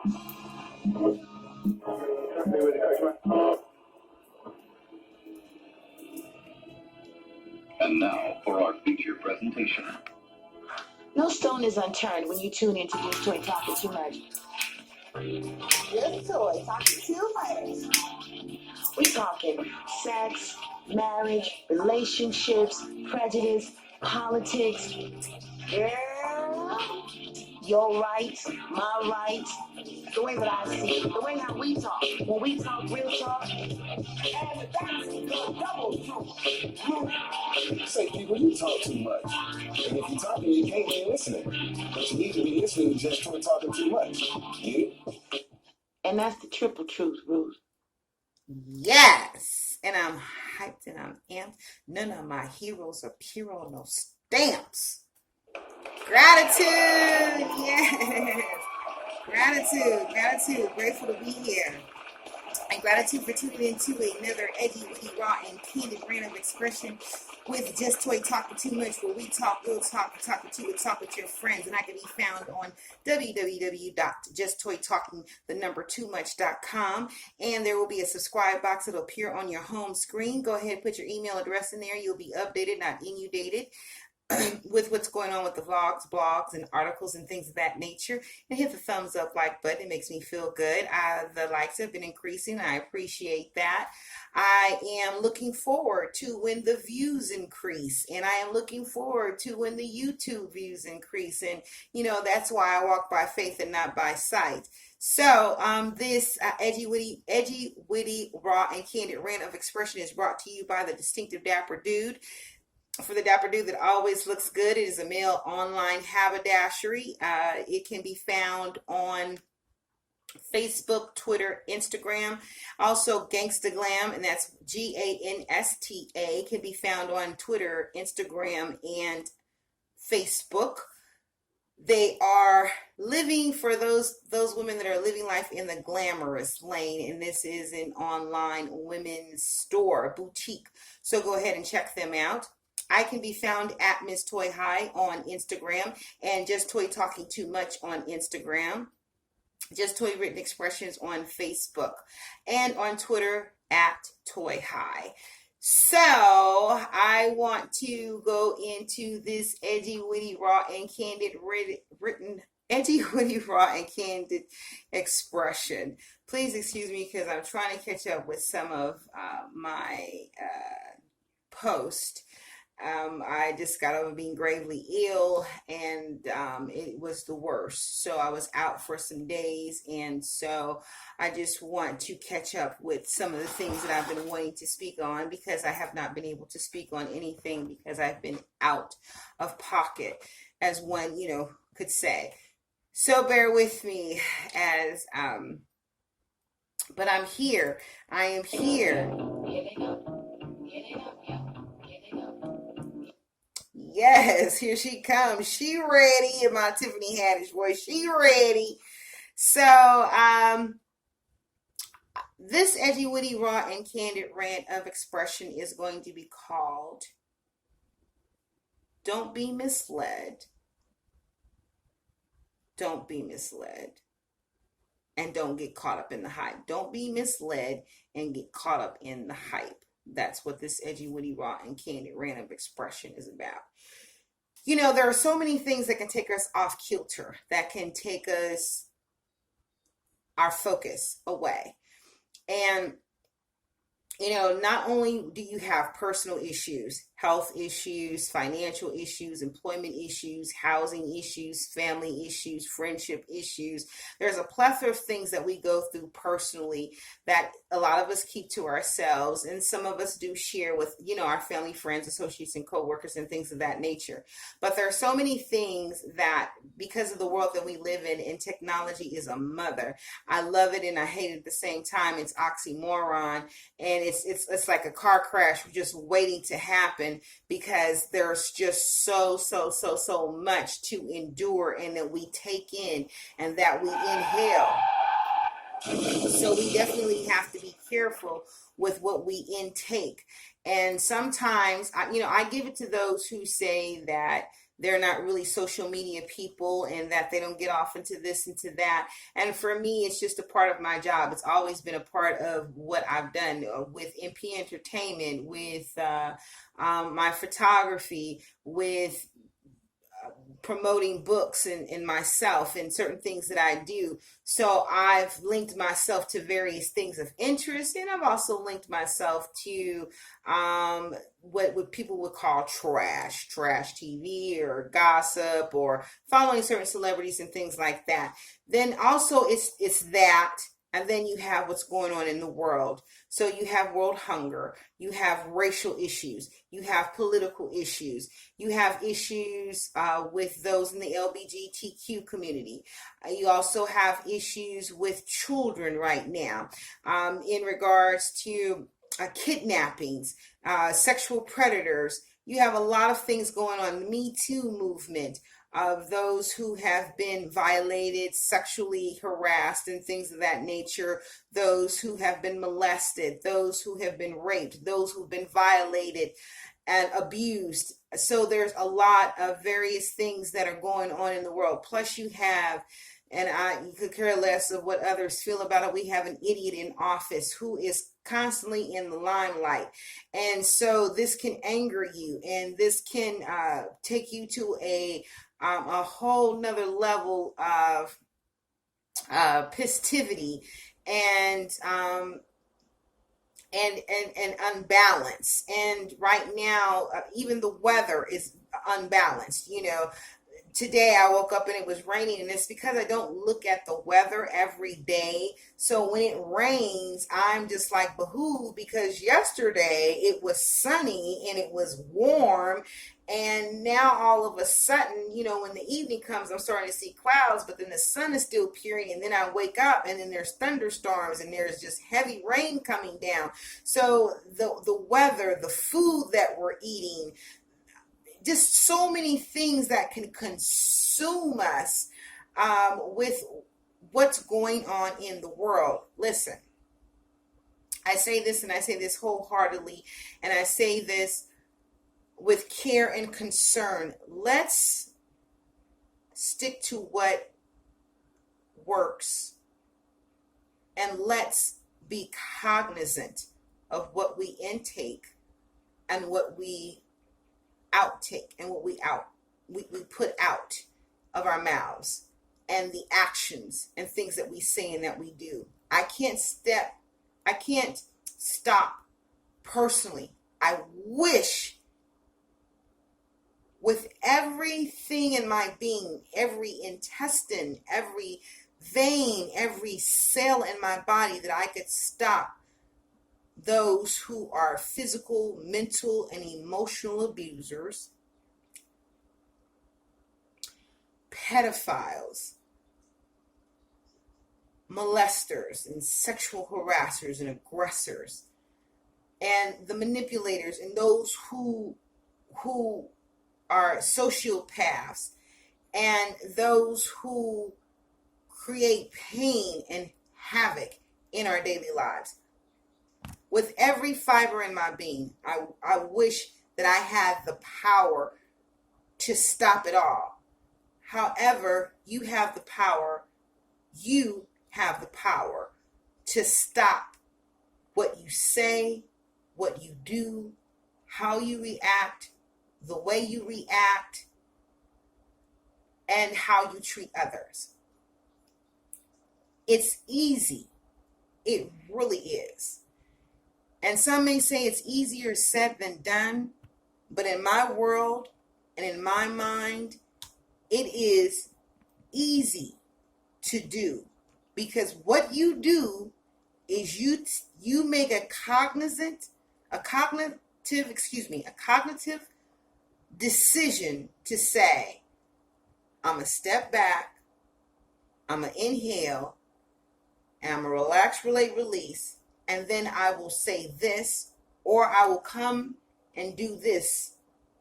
And now for our feature presentation. No stone is unturned when you tune into Just Toy Talking Too Much. Just Toy Talking Too Much. We talking sex, marriage, relationships, prejudice, politics. Girl, your rights, my rights, the way that I see it, the way how we talk. When we talk real talk, and that's the double truth. Say, people, you talk too much. And if you're talking, you can't be listening. But you need to be listening just to talking too much. Yeah? And that's the triple truth, Ruth. Yes. And I'm hyped and I'm amped. None of my heroes appear on no stamps. Gratitude. Yes. Gratitude. Grateful to be here. And gratitude for tuning into another edgy, witty, raw, and candid brand of expression with Just Toy Talking Too Much, where we talk, we'll talk, talk to you, talk with your friends. And I can be found on www.justtoytalking2much.com. And there will be a subscribe box that'll appear on your home screen. Go ahead, put your email address in there. You'll be updated, not inundated, with what's going on with the vlogs, blogs, and articles and things of that nature. And hit the thumbs up like button. It makes me feel good. The likes have been increasing. I appreciate that. I am looking forward to when the views increase, and I am looking forward to when the YouTube views increase. And that's why I walk by faith and not by sight. So this edgy, witty, raw, and candid rant of expression is brought to you by the distinctive Dapper Dude. For the Dapper Dude that always looks good, it is a male online haberdashery. It can be found on Facebook, Twitter, Instagram. Also, Gangsta Glam, and that's GANSTA, can be found on Twitter, Instagram, and Facebook. They are living for those women that are living life in the glamorous lane, and this is an online women's store, a boutique. So go ahead and check them out. I can be found at Miss Toy High on Instagram and Just Toy Talking Too Much on Instagram. Just Toy Written Expressions on Facebook and on Twitter at Toy High. So I want to go into this edgy, witty, raw, and candid expression. Please excuse me because I'm trying to catch up with some of my posts. I just got over being gravely ill, and it was the worst. So I was out for some days, and so I just want to catch up with some of the things that I've been wanting to speak on, because I have not been able to speak on anything because I've been out of pocket, as one, could say. So bear with me but I'm here. I am here. Yes, here she comes. She ready in my Tiffany Haddish voice. She ready. So, this edgy, witty, raw, and candid rant of expression is going to be called Don't Be Misled. Don't be misled. And don't get caught up in the hype. Don't be misled and get caught up in the hype. That's what this edgy, witty, raw, and candid rant of expression is about. There are so many things that can take us off kilter, that can take our focus away. And, not only do you have personal issues, health issues, financial issues, employment issues, housing issues, family issues, friendship issues. There's a plethora of things that we go through personally that a lot of us keep to ourselves, and some of us do share with, our family, friends, associates, and coworkers, and things of that nature. But there are so many things that, because of the world that we live in, and technology is a mother. I love it and I hate it at the same time. It's oxymoron, and it's like a car crash just waiting to happen, because there's just so much to endure, and that we take in and that we inhale. So we definitely have to be careful with what we intake. And sometimes, I give it to those who say that they're not really social media people, and that they don't get off into this and to that. And for me, it's just a part of my job. It's always been a part of what I've done with MP Entertainment, with my photography, with promoting books and myself and certain things that I do. So I've linked myself to various things of interest, and I've also linked myself to what people would call trash TV or gossip, or following certain celebrities and things like that. Then also it's that. And then you have what's going on in the world. So you have world hunger, you have racial issues, you have political issues, you have issues with those in the LGBTQ community. You also have issues with children right now in regards to kidnappings, sexual predators. You have a lot of things going on. The Me Too movement, of those who have been violated, sexually harassed, and things of that nature, those who have been molested, those who have been raped, those who've been violated and abused. So there's a lot of various things that are going on in the world. Plus you have, and you could care less of what others feel about it, we have an idiot in office who is constantly in the limelight. And so this can anger you, and this can take you to a whole nother level of pistivity and unbalance. And right now, even the weather is unbalanced. Today I woke up and it was raining, and it's because I don't look at the weather every day. So when it rains, I'm just like behooved, because yesterday it was sunny and it was warm, and now all of a sudden, when the evening comes, I'm starting to see clouds, but then the sun is still appearing, and then I wake up and then there's thunderstorms and there's just heavy rain coming down. So the weather, the food that we're eating, just so many things that can consume us with what's going on in the world. Listen, I say this, and I say this wholeheartedly, and I say this with care and concern. Let's stick to what works, and let's be cognizant of what we intake and what we outtake, and what we put out of our mouths, and the actions and things that we say and that we do. I can't stop personally. I wish with everything in my being, every intestine, every vein, every cell in my body, that I could stop those who are physical, mental, and emotional abusers, pedophiles, molesters, and sexual harassers and aggressors, and the manipulators, and those who are sociopaths, and those who create pain and havoc in our daily lives. With every fiber in my being, I wish that I had the power to stop it all. However, you have the power. You have the power to stop what you say, what you do, how you react, the way you react, and how you treat others. It's easy. It really is. And some may say it's easier said than done, but in my world and in my mind, it is easy to do, because what you do is you make a cognitive decision to say, I'm going to step back, I'm going to inhale, and I'm going to relax, relate, release, and then I will say this, or I will come and do this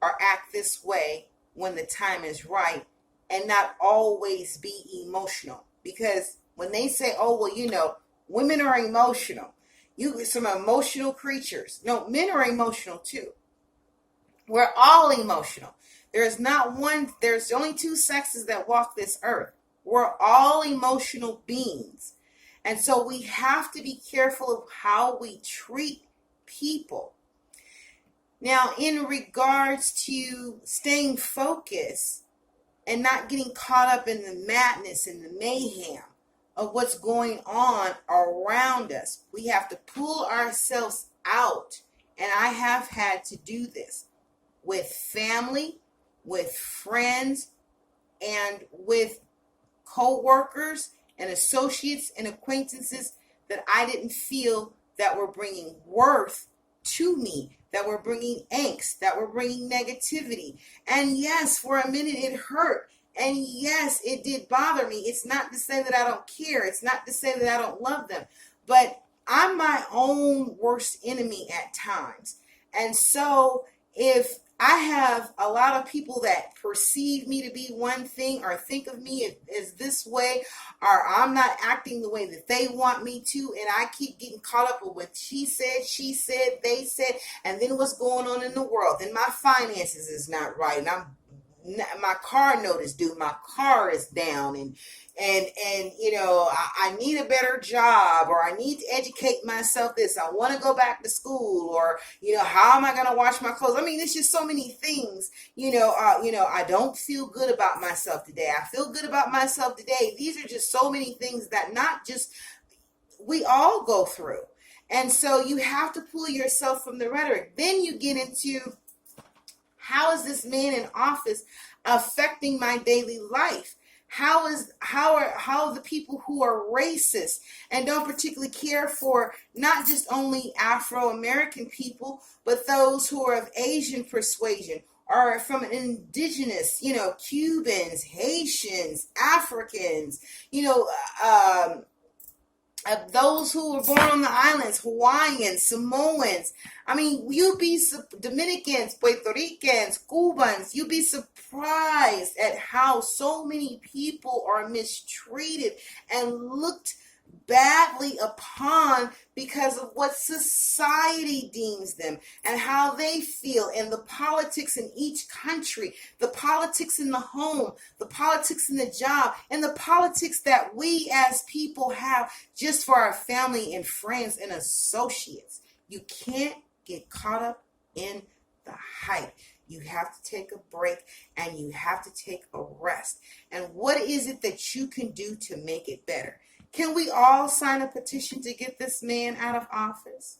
or act this way when the time is right, and not always be emotional. Because when they say, oh, well, women are emotional, you some emotional creatures. No, men are emotional too. We're all emotional. There's not one, there's only two sexes that walk this earth. We're all emotional beings. And so we have to be careful of how we treat people. Now, in regards to staying focused and not getting caught up in the madness and the mayhem of what's going on around us, we have to pull ourselves out. And I have had to do this with family, with friends, and with co-workers and associates and acquaintances that I didn't feel that were bringing worth to me, that were bringing angst, that were bringing negativity. And yes, for a minute it hurt. And yes, it did bother me. It's not to say that I don't care. It's not to say that I don't love them. But I'm my own worst enemy at times. And so if I have a lot of people that perceive me to be one thing or think of me as this way, or I'm not acting the way that they want me to, and I keep getting caught up with what she said, they said, and then what's going on in the world. Then my finances is not right, and my car note is due, my car is down, and you know, I need a better job, or I need to educate myself this, I want to go back to school, or you know, how am I going to wash my clothes? I mean, it's just so many things. You know, I don't feel good about myself today. I feel good about myself today. These are just so many things that not just we all go through. And so you have to pull yourself from the rhetoric. Then you get into, how is this man in office affecting my daily life? How are the people who are racist and don't particularly care for not just only Afro-American people, but those who are of Asian persuasion, or from an indigenous, you know, Cubans, Haitians, Africans, you know, those who were born on the islands, Hawaiians, Samoans. I mean, you'd be Dominicans, Puerto Ricans, Cubans. You'd be surprised at how so many people are mistreated and looked badly upon because of what society deems them and how they feel, and the politics in each country, the politics in the home, the politics in the job, and the politics that we as people have just for our family and friends and associates. You can't get caught up in the hype. You have to take a break, and you have to take a rest. And what is it that you can do to make it better? Can we all sign a petition to get this man out of office?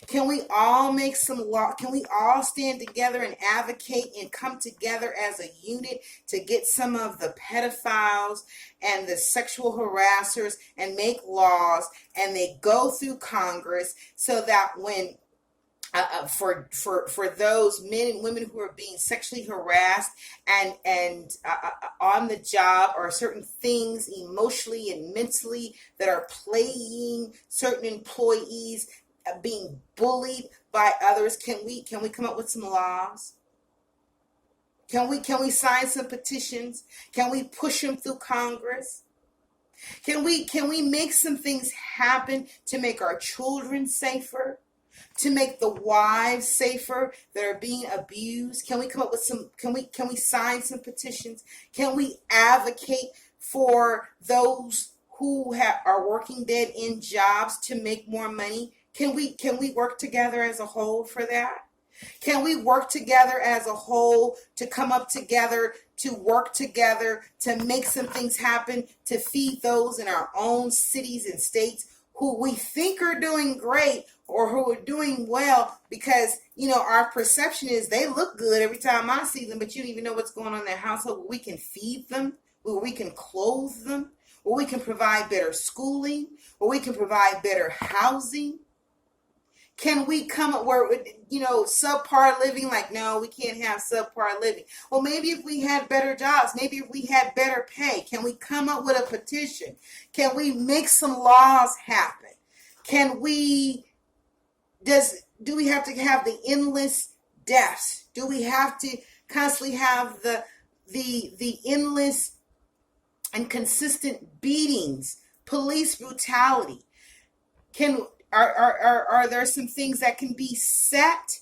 Can we all make some law? Can we all stand together and advocate and come together as a unit to get some of the pedophiles and the sexual harassers and make laws, and they go through Congress so that when for those men and women who are being sexually harassed and on the job, or certain things emotionally and mentally that are plaguing certain employees, being bullied by others, can we come up with some laws? Can we sign some petitions? Can we push them through Congress? Can we make some things happen to make our children safer? To make the wives safer that are being abused? Can we come up with some, can we sign some petitions? Can we advocate for those who are working dead end jobs to make more money? Can we work together as a whole for that? Can we work together as a whole to come up together, to work together, to make some things happen, to feed those in our own cities and states who we think are doing great, or who are doing well, because, you know, our perception is they look good every time I see them, but you don't even know what's going on in their household, where we can feed them, where we can clothe them, where we can provide better schooling, where we can provide better housing. Can we come up where, you know, subpar living, like, no, we can't have subpar living. Well, maybe if we had better jobs, maybe if we had better pay, can we come up with a petition? Can we make some laws happen? Do we have to have the endless deaths? Do we have to constantly have the endless and consistent beatings, police brutality? Are there some things that can be set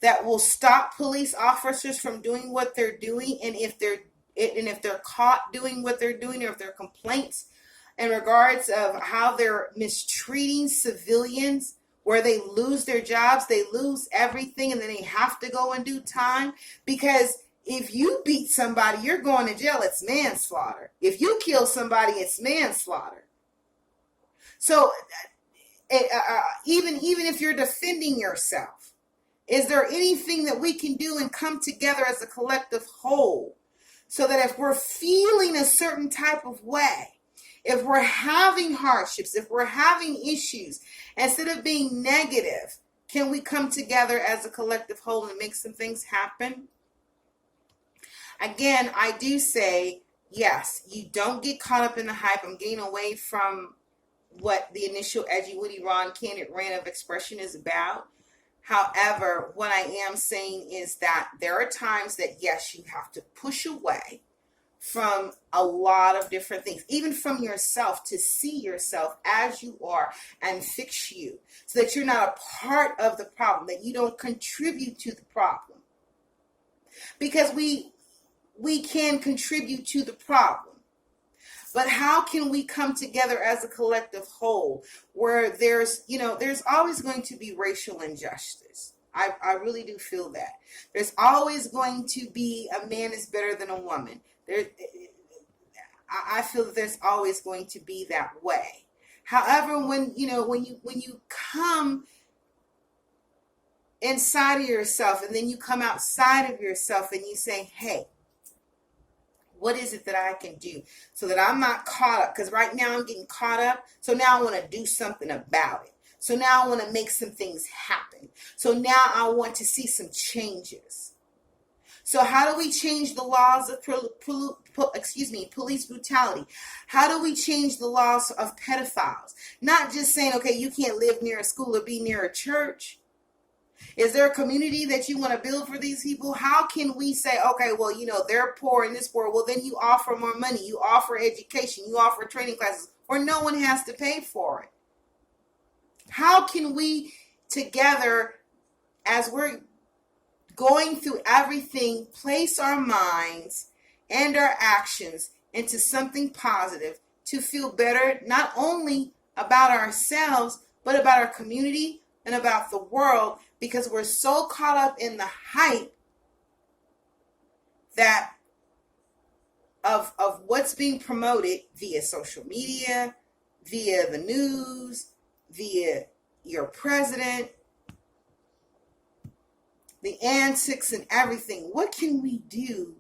that will stop police officers from doing what they're doing, and if they're caught doing what they're doing, or if there are complaints in regards of how they're mistreating civilians, where they lose their jobs, they lose everything, and then they have to go and do time. Because if you beat somebody, you're going to jail. It's manslaughter. If you kill somebody, it's manslaughter. So even if you're defending yourself, is there anything that we can do and come together as a collective whole, so that if we're feeling a certain type of way, if we're having hardships, if we're having issues, instead of being negative, can we come together as a collective whole and make some things happen? Again, I do say, yes, you don't get caught up in the hype. I'm getting away from what the initial edgy, witty, raw, and candid rant of expression is about. However, what I am saying is that there are times that, yes, you have to push away from a lot of different things, even from yourself, to see yourself as you are and fix you, so that you're not a part of the problem, that you don't contribute to the problem. Because we can contribute to the problem. But how can we come together as a collective whole, where there's always going to be racial injustice? I really do feel that. There's always going to be a man is better than a woman. I feel that there's always going to be that way. However, when you come inside of yourself, and then you come outside of yourself, and you say, hey, what is it that I can do so that I'm not caught up? Because right now I'm getting caught up. So now I want to do something about it. So now I want to make some things happen. So now I want to see some changes. So how do we change the laws of police brutality? How do we change the laws of pedophiles? Not just saying, okay, you can't live near a school or be near a church. Is there a community that you want to build for these people? How can we say, okay, well, they're poor and this poor. Well, then you offer more money. You offer education. You offer training classes where no one has to pay for it. How can we together, as we're going through everything, place our minds and our actions into something positive to feel better, not only about ourselves, but about our community and about the world, because we're so caught up in the hype that of what's being promoted via social media, via the news, via your president, the antics and everything. What can we do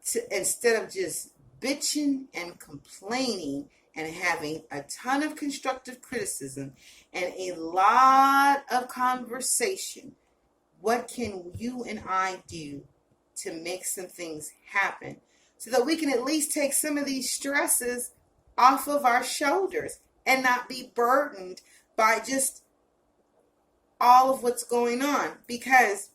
to, instead of just bitching and complaining and having a ton of constructive criticism and a lot of conversation, what can you and I do to make some things happen so that we can at least take some of these stresses off of our shoulders and not be burdened by just all of what's going on? Because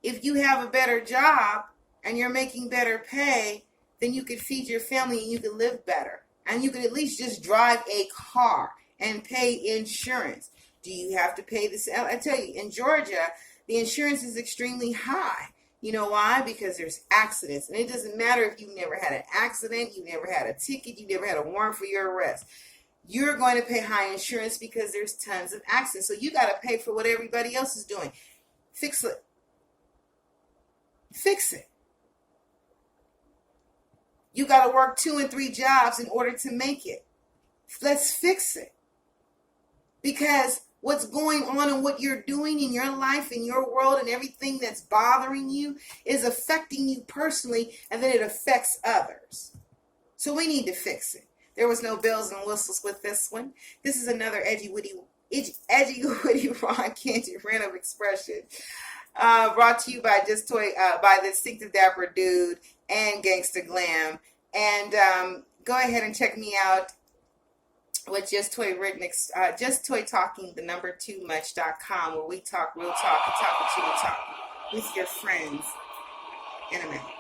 if you have a better job and you're making better pay, then you could feed your family and you could live better. And you could at least just drive a car and pay insurance. Do you have to pay this? I tell you, in Georgia, the insurance is extremely high. You know why? Because there's accidents. And it doesn't matter if you never had an accident, you never had a ticket, you never had a warrant for your arrest. You're going to pay high insurance because there's tons of accidents. So you got to pay for what everybody else is doing. Fix it. Fix it. You got to work 2 and 3 jobs in order to make it. Let's fix it. Because what's going on and what you're doing in your life, in your world, and everything that's bothering you is affecting you personally, and then it affects others. So we need to fix it. There was no bells and whistles with this one. This is another edgy, witty, raw, candid rant of expression. Brought to you by by the Distinctive Dapper Dude and Gangsta Glam. And go ahead and check me out with Just Toy Talking, the number 2much.com, where we talk real talk and talk what you will talk with your friends in a minute.